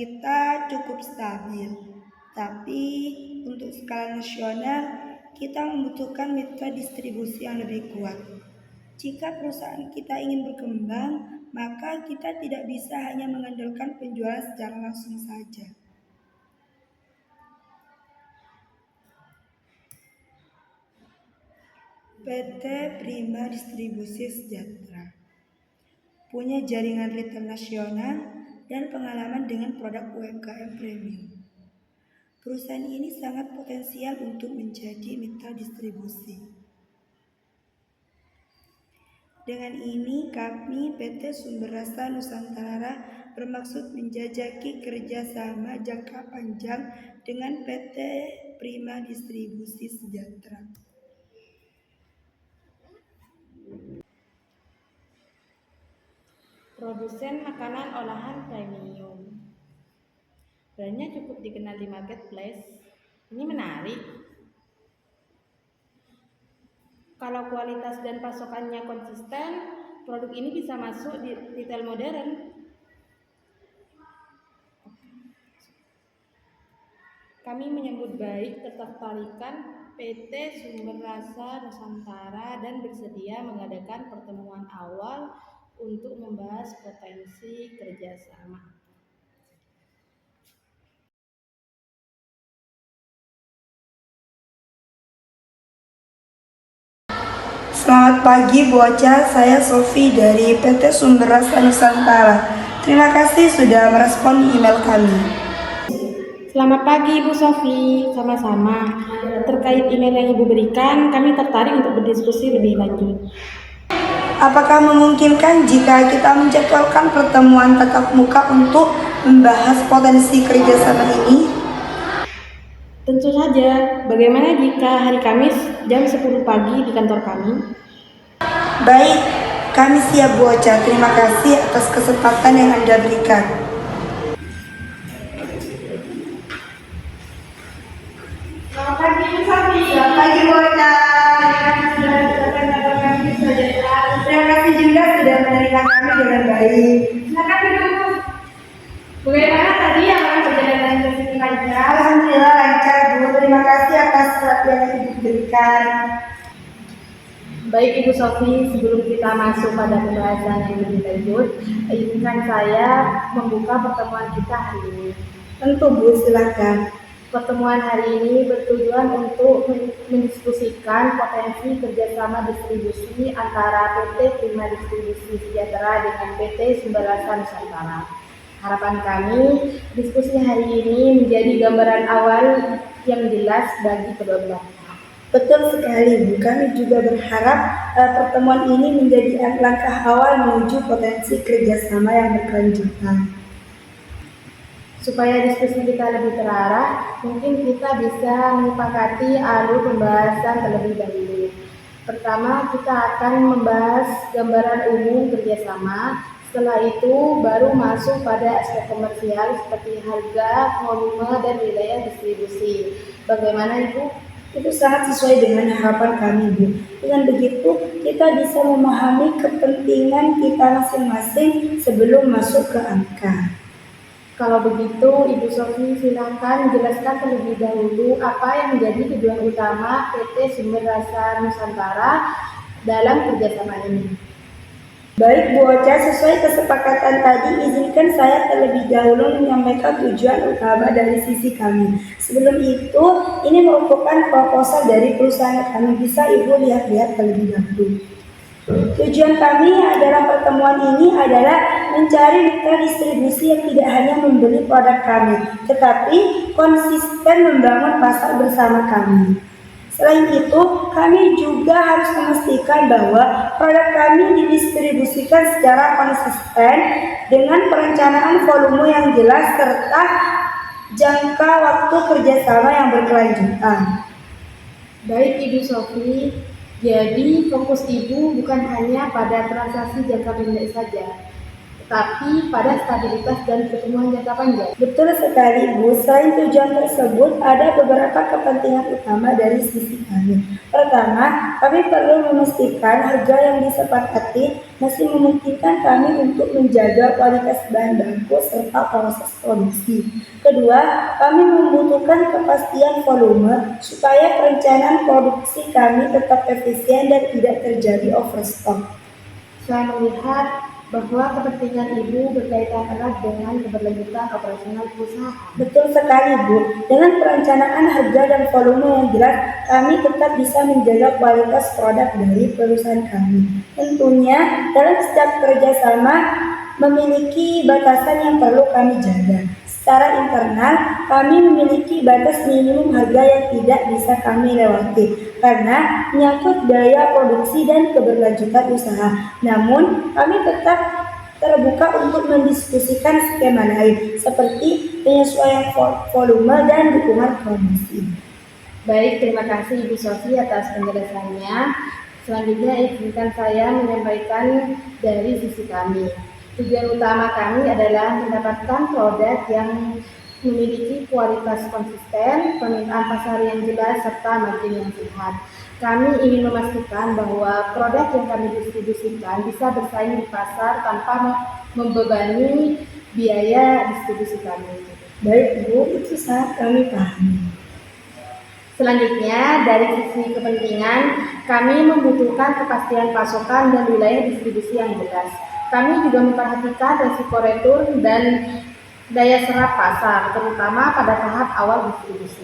kita cukup stabil. Tapi untuk skala nasional, kita membutuhkan mitra distribusi yang lebih kuat. Jika perusahaan kita ingin berkembang, maka kita tidak bisa hanya mengandalkan penjualan secara langsung saja. PT Prima Distribusi Sejahtera punya jaringan retail nasional dan pengalaman dengan produk UMKM premium. Perusahaan ini sangat potensial untuk menjadi mitra distribusi. Dengan ini, kami PT Sumber Rasa Nusantara bermaksud menjajaki kerjasama jangka panjang dengan PT Prima Distribusi Sejahtera. Produsen makanan olahan premium. Brandnya cukup dikenal di marketplace. Ini menarik. Kalau kualitas dan pasokannya konsisten, produk ini bisa masuk di retail modern. Kami menyambut baik ketertarikan PT Sumber Rasa Nusantara dan bersedia mengadakan pertemuan awal untuk membahas potensi kerjasama. Selamat pagi bocah, saya Sofi dari PT Sumber Rasa Nusantara. Terima kasih sudah merespon email kami. Selamat pagi Ibu Sofi, sama-sama. Terkait email yang Ibu berikan, kami tertarik untuk berdiskusi lebih lanjut. Apakah memungkinkan jika kita menjadwalkan pertemuan tatap muka untuk membahas potensi kerjasama ini? Tentu saja. Bagaimana jika hari Kamis jam 10 pagi di kantor kami? Baik, kami siap bocah. Terima kasih atas kesempatan yang Anda berikan. Selamat pagi Ibu Sofi. Selamat pagi bocah. Terima kasih juga sudah menerima kami dengan baik. Silakan duduk. Bagaimana tadi apakah perjalanan ke sini lancar? Alhamdulillah lancar Bu. Terima kasih atas perhatian yang Ibu berikan. Baik Ibu Sofi, sebelum kita masuk pada pembahasan yang lebih lanjut, izinkan saya membuka pertemuan kita hari ini. Tentu Bu, silakan. Pertemuan hari ini bertujuan untuk mendiskusikan potensi kerjasama distribusi antara PT Prima Distribusi Sejahtera dengan PT Sumber Rasa Nusantara. Harapan kami, diskusi hari ini menjadi gambaran awal yang jelas bagi kedua belah pihak. Betul sekali Bu, kami juga berharap pertemuan ini menjadi langkah awal menuju potensi kerjasama yang berkelanjutan. Supaya diskusi kita lebih terarah, mungkin kita bisa menyepakati alur pembahasan terlebih dahulu. Pertama, kita akan membahas gambaran umum kerjasama. Setelah itu, baru masuk pada aspek komersial seperti harga, volume, dan wilayah distribusi. Bagaimana Ibu? Itu sangat sesuai dengan harapan kami Bu. Dengan begitu, kita bisa memahami kepentingan kita masing-masing sebelum masuk ke angka. Kalau begitu, Ibu Sofi silakan jelaskan terlebih dahulu apa yang menjadi tujuan utama PT Sumber Rasa Nusantara dalam kerjasama ini. Baik Bu Ocha, sesuai kesepakatan tadi, izinkan saya terlebih dahulu menyampaikan tujuan utama dari sisi kami. Sebelum itu, ini merupakan proposal dari perusahaan kami. Bisa Ibu lihat-lihat terlebih dahulu. Tujuan kami dalam pertemuan ini adalah mencari mitra distribusi yang tidak hanya membeli produk kami, tetapi konsisten membangun pasar bersama kami. Selain itu, kami juga harus memastikan bahwa produk kami didistribusikan secara konsisten dengan perencanaan volume yang jelas serta jangka waktu kerjasama yang berkelanjutan. Baik Ibu Sofi, jadi fokus Ibu bukan hanya pada transaksi jangka pendek saja, tapi pada stabilitas dan pertumbuhan jangka panjang. Betul sekali, Bu. Selain tujuan tersebut, ada beberapa kepentingan utama dari sisi kami. Pertama, kami perlu memastikan harga yang disepakati masih memungkinkan kami untuk menjaga kualitas bahan baku serta proses produksi. Kedua, kami membutuhkan kepastian volume supaya perencanaan produksi kami tetap efisien dan tidak terjadi overstock. Saya melihat bahwa kepentingan Ibu berkaitan erat dengan keberlanjutan operasional perusahaan. Betul sekali, Bu. Dengan perencanaan harga dan volume yang jelas, kami tetap bisa menjaga kualitas produk dari perusahaan kami. Tentunya, dalam setiap kerjasama memiliki batasan yang perlu kami jaga. Secara internal, kami memiliki batas minimum harga yang tidak bisa kami lewati karena menyangkut biaya produksi dan keberlanjutan usaha. Namun, kami tetap terbuka untuk mendiskusikan skema lain seperti penyesuaian volume dan dukungan promosi. Baik, terima kasih Ibu Sofi atas penjelasannya. Selanjutnya izinkan saya menyampaikan dari sisi kami. Tujuan utama kami adalah mendapatkan produk yang memiliki kualitas konsisten, permintaan pasar yang jelas, serta margin yang sehat. Kami ingin memastikan bahwa produk yang kami distribusikan bisa bersaing di pasar tanpa membebani biaya distribusi kami. Baik, Bu, itu sangat kami pahami. Selanjutnya, dari sisi kepentingan, kami membutuhkan kepastian pasokan dan wilayah distribusi yang jelas. Kami juga memperhatikan resiko return dan daya serap pasar, terutama pada tahap awal distribusi.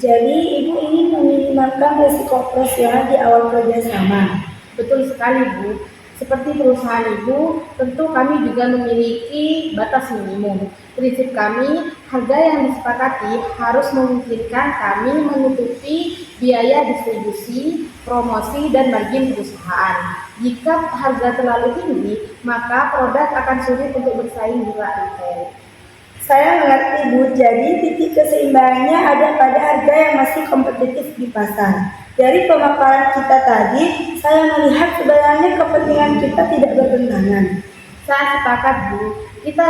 Jadi, Ibu ingin meminimalkan risiko operasional di awal kerjasama. Betul sekali, Bu. Seperti perusahaan Ibu, tentu kami juga memiliki batas minimum. Prinsip kami, harga yang disepakati harus memungkinkan kami menutupi biaya distribusi, promosi, dan margin perusahaan. Jika harga terlalu tinggi, maka produk akan sulit untuk bersaing di retail. Saya mengerti, Bu. Jadi, titik keseimbangannya ada pada harga yang masih kompetitif di pasar. Dari pemaparan kita tadi, saya melihat sebenarnya kepentingan kita tidak bertentangan. Saya sepakat, Bu. Kita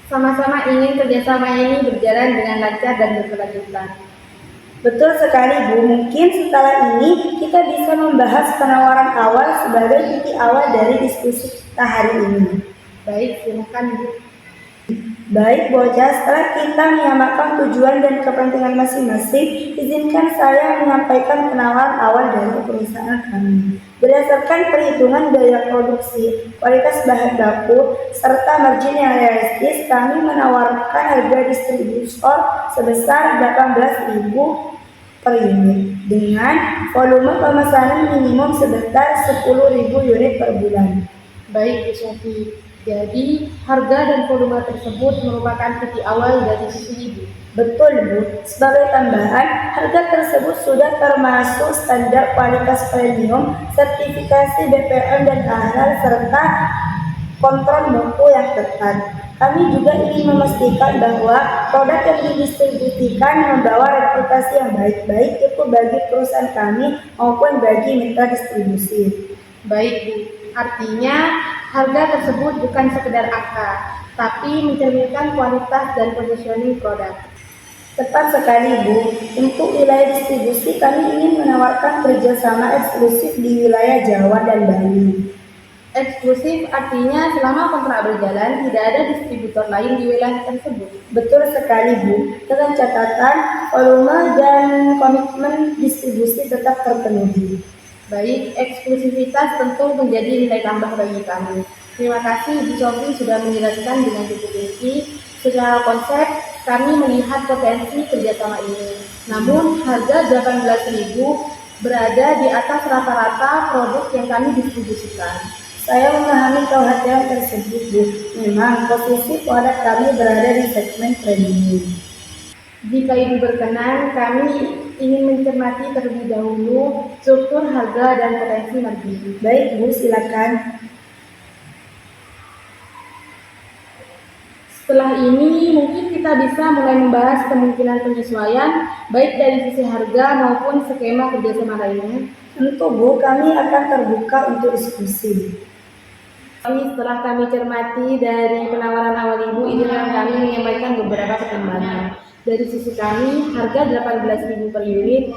sama-sama ingin kerjasama ini berjalan dengan lancar dan berkelanjutan. Betul sekali, Bu. Mungkin setelah ini kita bisa membahas penawaran awal sebagai titik awal dari diskusi kita hari ini. Baik, silakan, Bu. Baik, bocah, setelah kita menyamakan tujuan dan kepentingan masing-masing, izinkan saya menyampaikan penawaran awal dari perusahaan kami. Berdasarkan perhitungan biaya produksi, kualitas bahan baku, serta margin yang realistis, kami menawarkan harga distributor sebesar 18.000 per unit dengan volume pemesanan minimum sebesar 10.000 unit per bulan. Baik, Bu Sofi. Jadi, harga dan volume tersebut merupakan titik awal dari sisi Ibu. Betul, Bu. Sebagai tambahan, harga tersebut sudah termasuk standar kualitas premium, sertifikasi BPM dan halal, serta kontrol mutu yang ketat. Kami juga ingin memastikan bahwa produk yang didistribusikan membawa reputasi yang baik itu bagi perusahaan kami maupun bagi mitra distribusi. Baik, Bu. Artinya, harga tersebut bukan sekedar angka, tapi mencerminkan kualitas dan positioning produk. Tepat sekali, Bu. Untuk wilayah distribusi, kami ingin menawarkan kerjasama eksklusif di wilayah Jawa dan Bali. Eksklusif artinya selama kontrak berjalan tidak ada distributor lain di wilayah tersebut. Betul sekali, Bu. Dengan catatan, volume dan komitmen distribusi tetap terpenuhi. Baik, eksklusivitas tentu menjadi nilai tambah bagi kami. Terima kasih Bu Sofi sudah menjelaskan dengan cukup rinci. Secara konsep, kami melihat potensi kerjasama ini. Namun, harga 18.000 berada di atas rata-rata produk yang kami distribusikan. Saya memahami kekhawatiran tersebut, Bu. Memang posisi produk kami berada di segmen premium. Jika Ibu berkenan, kami ingin mencermati terlebih dahulu struktur harga dan potensi margin. Baik, Bu, silakan. Setelah ini mungkin kita bisa mulai membahas kemungkinan penyesuaian baik dari sisi harga maupun skema kerjasama lainnya. Tentu, Bu, kami akan terbuka untuk diskusi. Setelah kami cermati dari penawaran awal Ibu, izinkan kami menyampaikan beberapa pertimbangan. Dari sisi kami, harga 18.000 per unit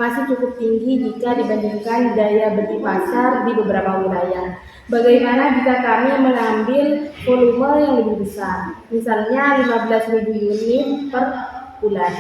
masih cukup tinggi jika dibandingkan daya beli pasar di beberapa wilayah. Bagaimana jika kami mengambil volume yang lebih besar, misalnya 15.000 unit per bulan?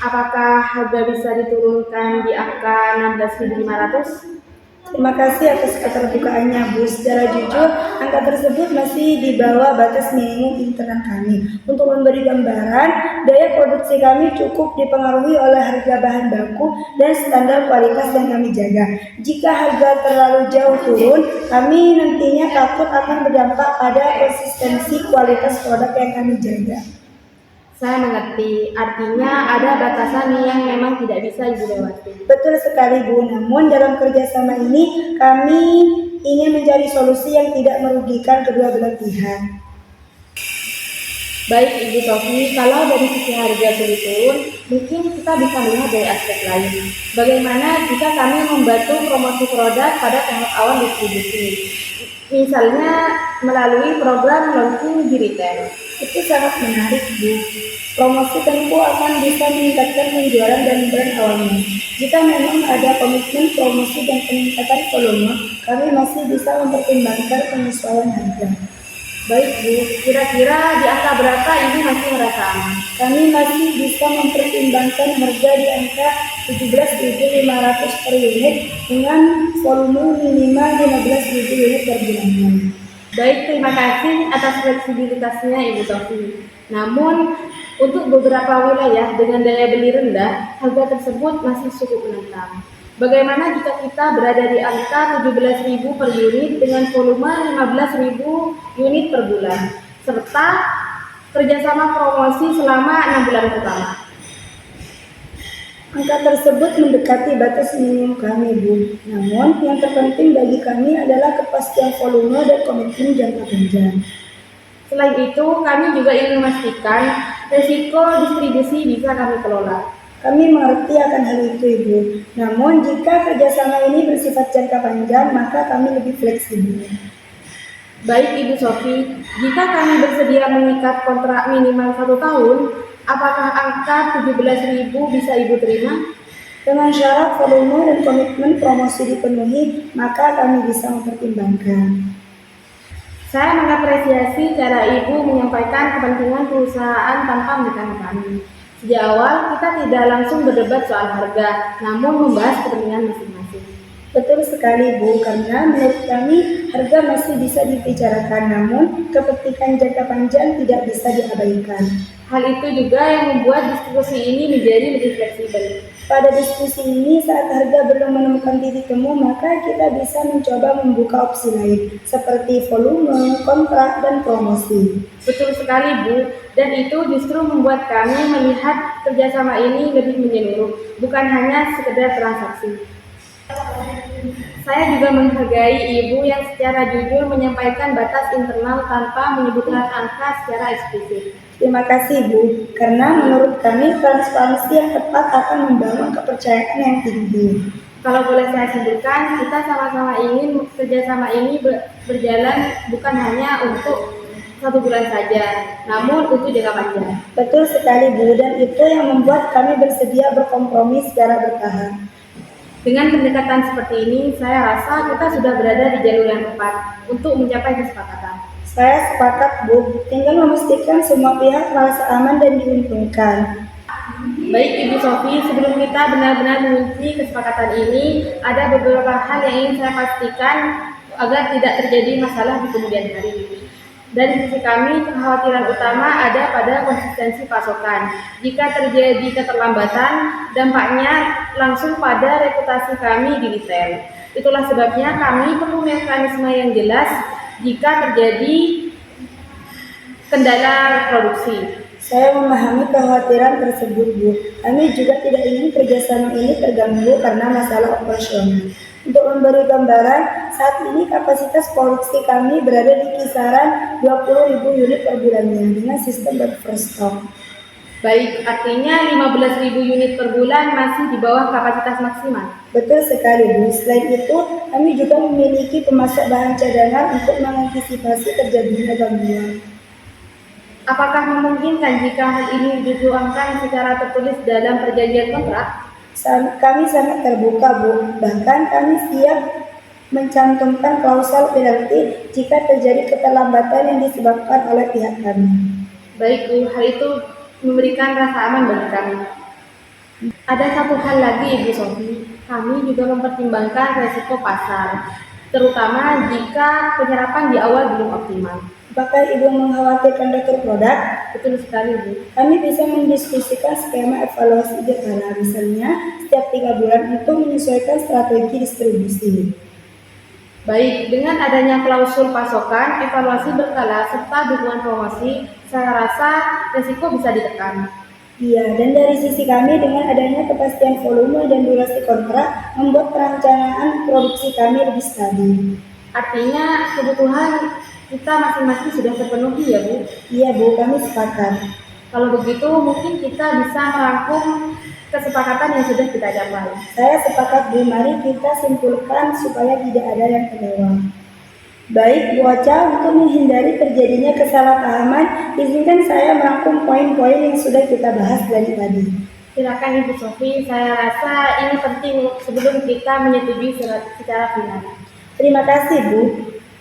Apakah harga bisa diturunkan di angka 16.500? Terima kasih atas keterbukaannya, Bu. Secara jujur, angka tersebut masih di bawah batas minimum internal kami. Untuk memberi gambaran, daya produksi kami cukup dipengaruhi oleh harga bahan baku dan standar kualitas yang kami jaga. Jika harga terlalu jauh turun, kami nantinya takut akan berdampak pada konsistensi kualitas produk yang kami jaga. Saya mengerti, artinya ada batasan yang memang tidak bisa Ibu lewati. Betul sekali, Bu. Namun dalam kerjasama ini kami ingin mencari solusi yang tidak merugikan kedua belah pihak. Baik Ibu Sofi, kalau dari sisi harga sulit turun, mungkin kita bisa melihat dari aspek lain. Bagaimana jika kami membantu promosi produk pada tahap awal distribusi? Misalnya melalui program launching di retail. Itu sangat menarik, Bu. Promosi tentu akan bisa meningkatkan penjualan dan brand awalnya. Jika memang ada komitmen promosi dan peningkatan volume, kami masih bisa mempertimbangkan penyesuaian harga. Baik Bu, kira-kira di angka berapa Ibu masih merasa aman? Kami masih bisa mempertimbangkan harga di angka 17.500 per unit dengan volume minimal 15.000 unit per bulannya. Baik, terima kasih atas fleksibilitasnya Ibu Sofi. Namun, untuk beberapa wilayah dengan daya beli rendah, harga tersebut masih cukup menentang. Bagaimana jika kita berada di angka 17.000 per unit dengan volume 15.000 unit per bulan, serta kerjasama promosi selama 6 bulan pertama? Angka tersebut mendekati batas minimum kami, Bu. Namun, yang terpenting bagi kami adalah kepastian volume dan komitmen jangka panjang. Selain itu, kami juga ingin memastikan risiko distribusi bisa kami kelola. Kami mengerti akan hal itu, Ibu. Namun, jika kerjasama ini bersifat jangka panjang, maka kami lebih fleksibel. Baik Ibu Sofi, jika kami bersedia mengikat kontrak minimal 1 tahun, apakah angka 17.000 bisa Ibu terima? Dengan syarat volume dan komitmen promosi dipenuhi, maka kami bisa mempertimbangkan. Saya mengapresiasi cara Ibu menyampaikan kepentingan perusahaan tanpa menekan kami. Sejak awal, kita tidak langsung berdebat soal harga, namun membahas kepentingan masing-masing. Betul sekali, Bu, karena menurut kami harga masih bisa dibicarakan, namun kepentingan jangka panjang tidak bisa diabaikan. Hal itu juga yang membuat diskusi ini menjadi lebih fleksibel. Pada diskusi ini, saat harga belum menemukan titik temu, maka kita bisa mencoba membuka opsi lain, seperti volume, kontrak, dan promosi. Betul sekali, Bu, dan itu justru membuat kami melihat kerjasama ini lebih menyeluruh, bukan hanya sekedar transaksi. Saya juga menghargai Ibu yang secara jujur menyampaikan batas internal tanpa menyebutkan angka secara eksplisit. Terima kasih, Bu, karena menurut kami transparansi yang tepat akan membangun kepercayaan yang tinggi. Kalau boleh saya simpulkan, kita sama-sama ingin kerjasama ini berjalan bukan hanya untuk 1 bulan saja, namun untuk jangka panjang. Betul sekali, Bu, dan itu yang membuat kami bersedia berkompromi secara bertahap. Dengan pendekatan seperti ini, saya rasa kita sudah berada di jalur yang tepat untuk mencapai kesepakatan. Saya sepakat, Bu. Tinggal memastikan semua pihak merasa aman dan diuntungkan. Baik Ibu Sofi, sebelum kita benar-benar mengunci kesepakatan ini, ada beberapa hal yang ingin saya pastikan agar tidak terjadi masalah di kemudian hari. Dari sisi kami, kekhawatiran utama ada pada konsistensi pasokan. Jika terjadi keterlambatan, dampaknya langsung pada reputasi kami di retail. Itulah sebabnya kami perlu mekanisme yang jelas jika terjadi kendala produksi. Saya memahami kekhawatiran tersebut, Bu. Kami juga tidak ingin kerjasama ini terganggu karena masalah operasional. Untuk memberi gambaran, saat ini kapasitas produksi kami berada di kisaran 20.000 unit per bulannya dengan sistem buffer stock. Baik, artinya 15.000 unit per bulan masih di bawah kapasitas maksimal. Betul sekali, Bu. Selain itu, kami juga memiliki pemasok bahan cadangan untuk mengantisipasi terjadinya gangguan. Apakah memungkinkan jika hal ini dituangkan secara tertulis dalam perjanjian kontrak? Kami sangat terbuka, Bu. Bahkan kami siap mencantumkan klausul penalti jika terjadi keterlambatan yang disebabkan oleh pihak kami. Baik, Bu, hal itu memberikan rasa aman bagi kami. Ada satu hal lagi, Ibu Sofi. Kami juga mempertimbangkan resiko pasar, terutama jika penyerapan di awal belum optimal. Apakah Ibu mengkhawatirkan retur produk? Betul sekali, Bu. Kami bisa mendiskusikan skema evaluasi sederhana, misalnya setiap 3 bulan untuk menyesuaikan strategi distribusi. Baik, dengan adanya klausul pasokan, evaluasi berkala, serta dukungan promosi, saya rasa resiko bisa ditekan. Iya, dan dari sisi kami dengan adanya kepastian volume dan durasi kontrak membuat perencanaan produksi kami lebih stabil. Artinya kebutuhan kita masing-masing sudah terpenuhi ya, Bu. Iya, Bu, kami sepakat. Kalau begitu mungkin kita bisa merangkum kesepakatan yang sudah kita capai. Saya sepakat, Bu. Mari kita simpulkan supaya tidak ada yang terlewat. Baik, Bu Ocha, untuk menghindari terjadinya kesalahpahaman, izinkan saya merangkum poin-poin yang sudah kita bahas dari tadi. Silakan Ibu Sofi, saya rasa ini penting sebelum kita menyetujui secara final. Terima kasih, Bu.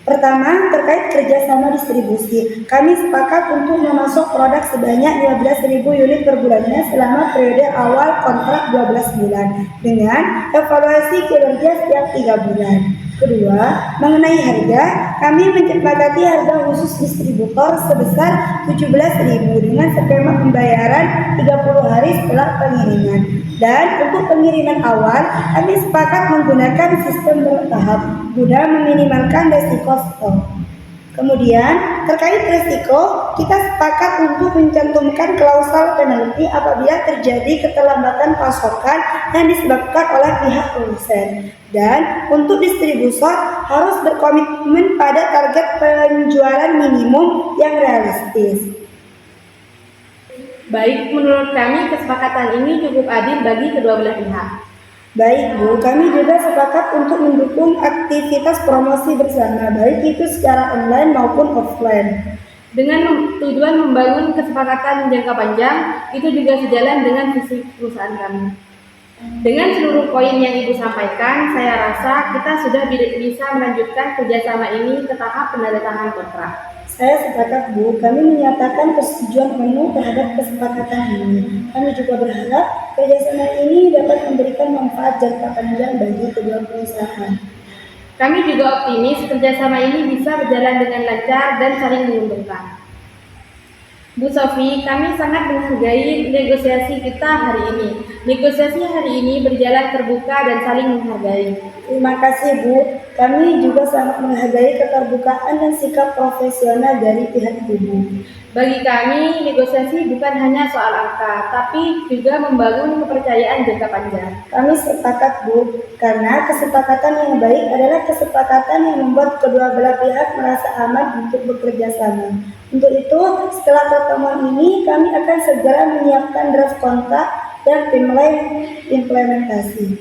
Pertama, terkait kerjasama distribusi. Kami sepakat untuk memasok produk sebanyak 15.000 unit per bulannya selama periode awal kontrak 12 bulan dengan evaluasi kinerja setiap 3 bulan. Kedua, mengenai harga, kami menyepakati harga khusus distributor sebesar 17.000 dengan skema pembayaran 30 hari setelah pengiriman. Dan untuk pengiriman awal, kami sepakat menggunakan sistem bertahap guna meminimalkan resiko stok. Kemudian, terkait resiko, kita sepakat untuk mencantumkan klausul penalti apabila terjadi keterlambatan pasokan yang disebabkan oleh pihak produsen. Dan untuk distributor harus berkomitmen pada target penjualan minimum yang realistis. Baik, menurut kami kesepakatan ini cukup adil bagi kedua belah pihak. Baik, Bu, kami juga sepakat untuk mendukung aktivitas promosi bersama, baik itu secara online maupun offline. Dengan tujuan membangun kesepakatan jangka panjang, itu juga sejalan dengan visi perusahaan kami. Dengan seluruh poin yang Ibu sampaikan, saya rasa kita sudah bisa melanjutkan kerjasama ini ke tahap penandatanganan kontrak. Saya sepakat, Bu. Kami menyatakan persetujuan penuh terhadap kesepakatan ini. Kami juga berharap kerjasama ini dapat memberikan manfaat jangka panjang bagi kedua perusahaan. Kami juga optimis kerjasama ini bisa berjalan dengan lancar dan saling menguntungkan. Bu Sofi, kami sangat menghargai negosiasi kita hari ini. Negosiasi hari ini berjalan terbuka dan saling menghargai. Terima kasih, Bu. Kami juga sangat menghargai keterbukaan dan sikap profesional dari pihak Ibu. Bagi kami, negosiasi bukan hanya soal angka, tapi juga membangun kepercayaan jangka panjang. Kami sepakat, Bu, karena kesepakatan yang baik adalah kesepakatan yang membuat kedua belah pihak merasa aman untuk bekerja sama. Untuk itu, setelah pertemuan ini, kami akan segera menyiapkan draft kontrak dan timeline implementasi.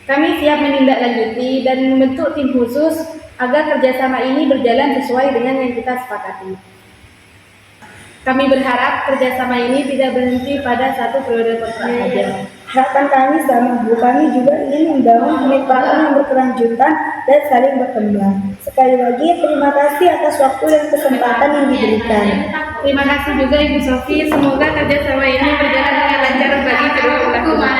Kami siap menindaklanjuti dan membentuk tim khusus agar kerjasama ini berjalan sesuai dengan yang kita sepakati. Kami berharap kerjasama ini tidak berhenti pada satu periode kontrak saja. Harapan kami sama, Bu. Kami juga ingin membangun kemitraan yang berkelanjutan dan saling berkembang. Sekali lagi, terima kasih atas waktu dan kesempatan yang diberikan. Terima kasih juga Ibu Sofi. Semoga kerjasama ini berjalan dengan lancar bagi kedua belah pihak.